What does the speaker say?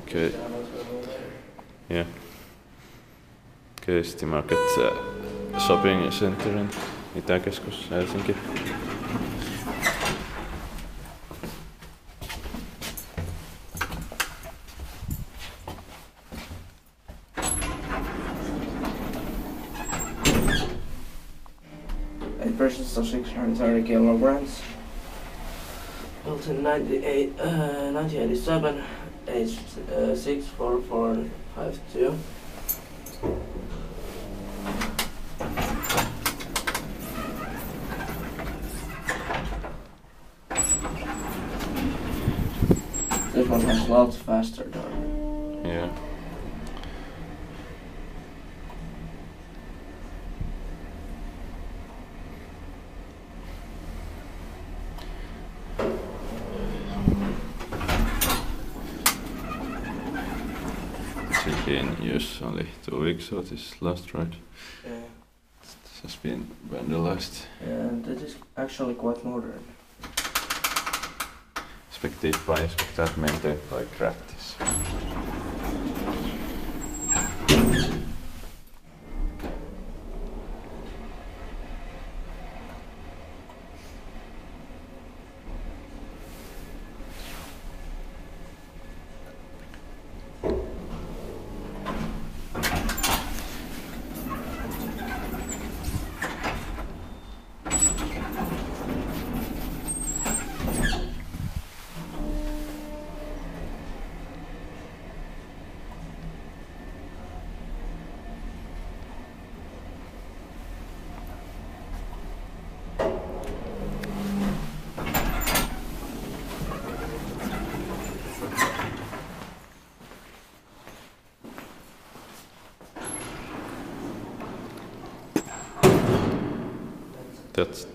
Okay. Yeah. Okay, City-Market shopping centerin Itäkeskus Helsinki. Persons of 630 kilograms. Built in 1987, aged 64452. This one has lots faster door. Yeah. It's been in use only 2 weeks, so this is last ride. Yeah. This has been vandalized. Yeah, and it is actually quite modern. Inspected maintained by crafties. That's